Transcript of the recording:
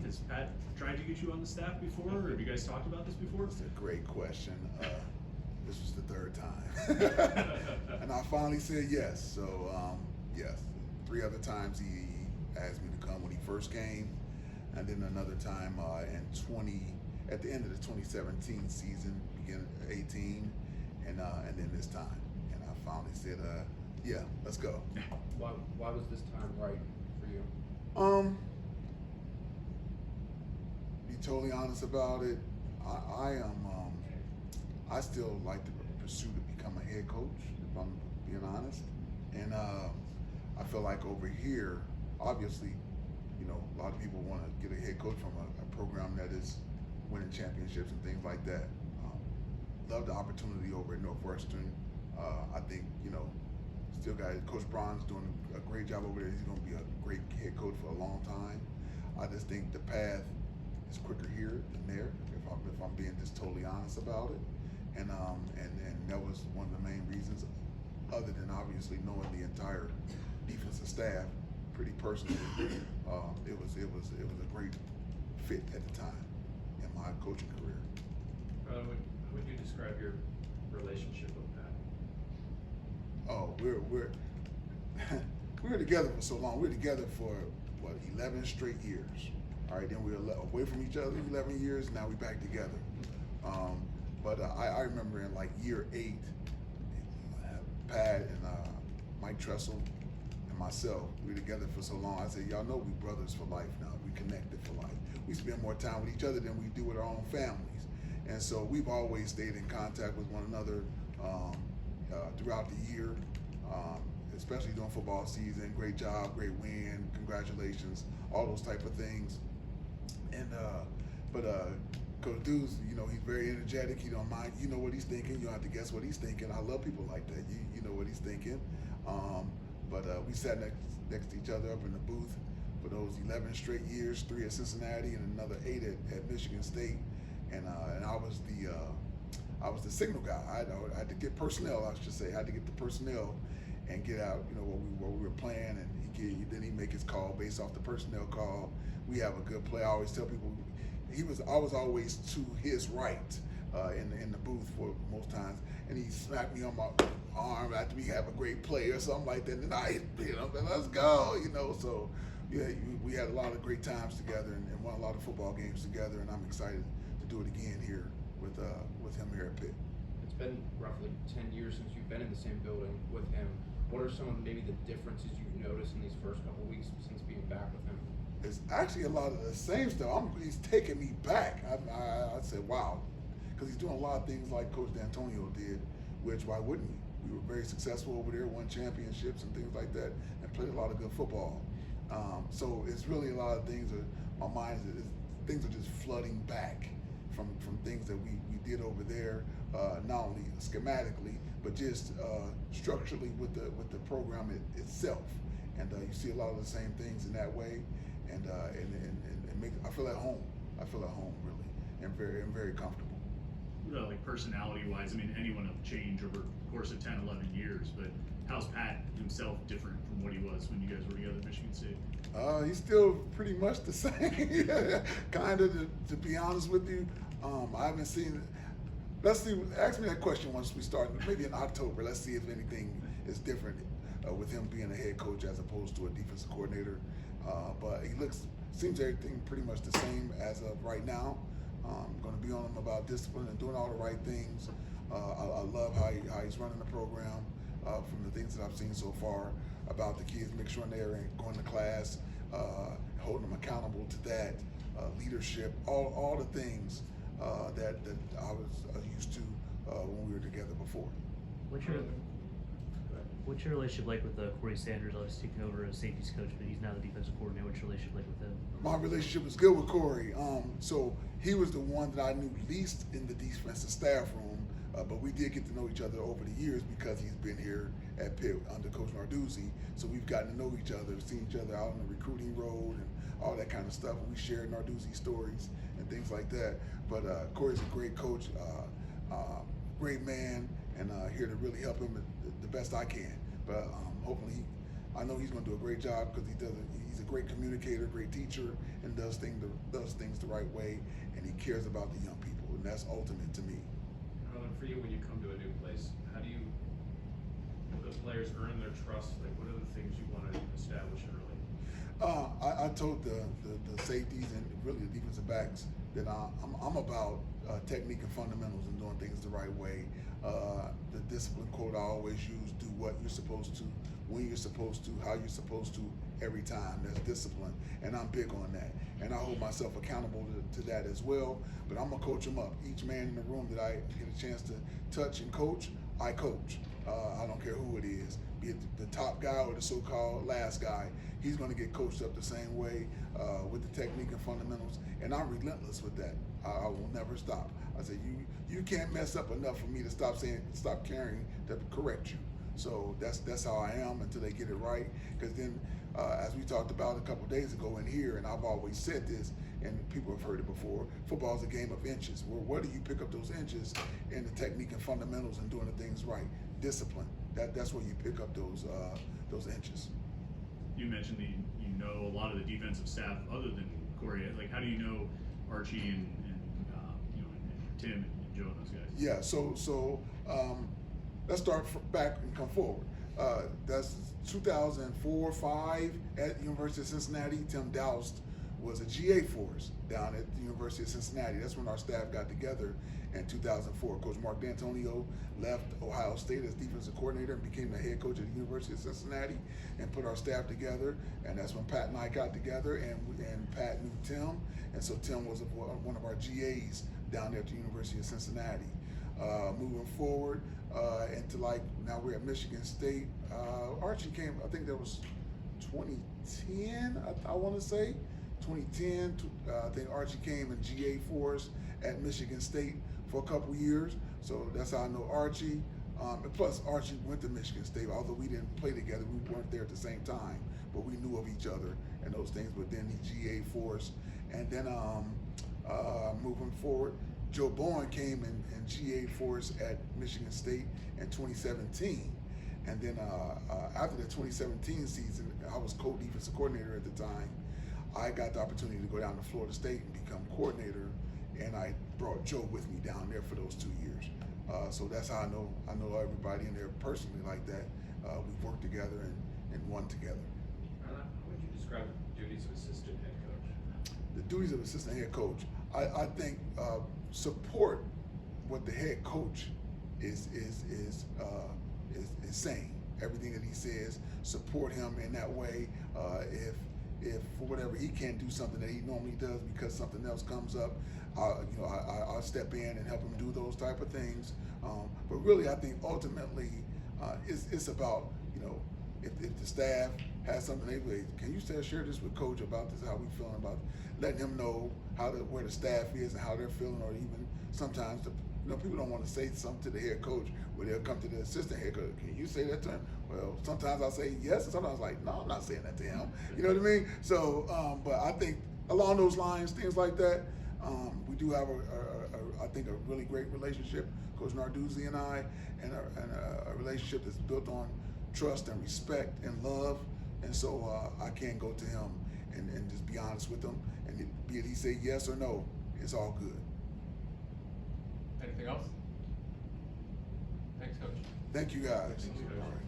Has Pat tried to get you on the staff before, or have you guys talked about this before? It's a great question. This was the third time. And I finally said yes. So, yes. 3 other times he asked me to come when he first came, and then another time at the end of the 2017 season, beginning 18, and then this time. And I finally said, yeah, let's go. Why was this time right for you? Be totally honest about it. I still like to pursue to become a head coach, if I'm being honest. And I feel like over here, obviously, you know, a lot of people want to get a head coach from a program that is winning championships and things like that. Love the opportunity over at Northwestern. I think, you know, still got Coach Braun's doing a great job over there. He's going to be a great head coach for a long time. I just think the path is quicker here than there, if I'm being just totally honest about it. And that was one of the main reasons, other than obviously knowing the entire defensive staff pretty personally. It was a great fit at the time in my coaching career. How would you describe your relationship with Pat? Oh, we're we were together for so long. We were together for 11 straight years. All right, then we were away from each other 11 years. Now we're back together. But I remember in like year 8, Pat and Mike Tressel and myself, we were together for so long. I said, y'all know we brothers for life now. We connected for life. We spend more time with each other than we do with our own families. And so we've always stayed in contact with one another throughout the year, especially during football season. Great job, great win, congratulations, all those type of things. And but Coach Deuce, you know, he's very energetic. He don't mind. You know what he's thinking. You don't have to guess what he's thinking. I love people like that. You know what he's thinking. But we sat next to each other up in the booth for those 11 straight years, 3 at Cincinnati and another 8 at Michigan State. And I was the signal guy. I had to get personnel. I should say, I had to get the personnel and get out. You know what we were playing, and then he make his call based off the personnel call. We have a good play. I always tell people I was always to his right in the booth for most times, and he smacked me on my arm after we have a great play or something like that. And I hit him, and let's go, you know. So yeah, we had a lot of great times together and won a lot of football games together, and I'm excited to do it again here with him here at Pitt. It's been roughly 10 years since you've been in the same building with him. What are some of maybe the differences you've noticed in these first couple weeks since being back with him? It's actually a lot of the same stuff. He's taking me back. I said, wow, because he's doing a lot of things like Coach D'Antonio did, which why wouldn't we? We were very successful over there, won championships and things like that, and played a lot of good football. So it's really a lot of things that my mind things are just flooding back from things that we did over there, not only schematically, but just structurally with the program itself. And you see a lot of the same things in that way, and I feel at home. I feel at home really, and very comfortable. Like personality-wise, I mean, anyone will change over the course of 10, 11 years, but how's Pat himself different from what he was when you guys were together at Michigan State? He's still pretty much the same, kind of, to be honest with you. I haven't seen, let's see, ask me that question once we start, maybe in October. Let's see if anything is different with him being a head coach as opposed to a defensive coordinator. But he seems everything pretty much the same as of right now. I'm going to be on him about discipline and doing all the right things. I love how he's running the program from the things that I've seen so far about the kids, make sure they're going to class, holding them accountable to that, leadership, all the things that I was used to when we were together before. What's your relationship like with Corey Sanders? Obviously taking over as safeties coach, but he's now the defensive coordinator. What's your relationship like with him? My relationship is good with Corey. So he was the one that I knew least in the defensive staff room, but we did get to know each other over the years because he's been here at Pitt under Coach Narduzzi. So we've gotten to know each other, seen each other out on the recruiting road and all that kind of stuff. And we shared Narduzzi stories and things like that. But Corey's a great coach, great man, and here to really help him the best I can. But hopefully, I know he's going to do a great job because he's he's a great communicator, great teacher, and does things the right way, and he cares about the young people, and that's ultimate to me. Harlan, for you, when you come to a new place, how do you help the players earn their trust? Like, what are the things you want to establish early? I told the safeties and really the defensive backs that I'm about technique and fundamentals and doing things the right way. The discipline quote I always use: do what you're supposed to, when you're supposed to, how you're supposed to, every time. That's discipline, and I'm big on that. And I hold myself accountable to that as well. But I'm gonna coach them up. Each man in the room that I get a chance to touch and coach, I coach. I don't care who it is, be it the top guy or the so-called last guy. He's going to get coached up the same way with the technique and fundamentals, and I'm relentless with that. I will never stop. I say you can't mess up enough for me to stop caring to correct you. So that's how I am until they get it right. Because then, as we talked about a couple days ago in here, and I've always said this, and people have heard it before, football is a game of inches. Where do you pick up those inches in the technique and fundamentals and doing the things right? Discipline. That's where you pick up those inches. You mentioned you know a lot of the defensive staff other than Corey. Like, how do you know Archie and Tim and Joe and those guys? Yeah. So let's start back and come forward. That's 2004-05 at the University of Cincinnati. Tim Doust was a GA for us down at the University of Cincinnati. That's when our staff got together in 2004. Coach Mark D'Antonio left Ohio State as defensive coordinator and became the head coach at the University of Cincinnati and put our staff together. And that's when Pat and I got together, and Pat knew Tim. And so Tim was one of our GAs down there at the University of Cincinnati. Moving forward into now we're at Michigan State. Archie came, I think that was 2010, I want to say. 2010, I think Archie came in GA for us at Michigan State for a couple years. So that's how I know Archie. And plus, Archie went to Michigan State. Although we didn't play together, we weren't there at the same time, but we knew of each other and those things. But then he GA for us. And then moving forward, Joe Bowen came and GA for us at Michigan State in 2017. And then after the 2017 season, I was co-defensive coordinator at the time. I got the opportunity to go down to Florida State and become coordinator, and I brought Joe with me down there for those 2 years. So that's how I know everybody in there personally like that. We've worked together and won together. How would you describe the duties of assistant head coach? The duties of assistant head coach, I think support what the head coach is saying. Everything that he says, support him in that way. If for whatever he can't do something that he normally does because something else comes up, I'll step in and help him do those type of things. But really, I think ultimately it's about if the staff has something they say, can you share this with Coach about this, how we feeling about it? Letting him know where the staff is and how they're feeling, or even sometimes people don't want to say something to the head coach, where they'll come to the assistant head coach. Can you say that to him? Well, sometimes I say yes, and sometimes I'm like, no, I'm not saying that to him. You know what I mean? So, but I think along those lines, things like that, we do have I think a really great relationship, Coach Narduzzi and I, and a relationship that's built on trust and respect and love. And so I can go to him and just be honest with him, and be it he say yes or no, it's all good. Anything else? Thanks, Coach. Thank you guys. Thank you. All right.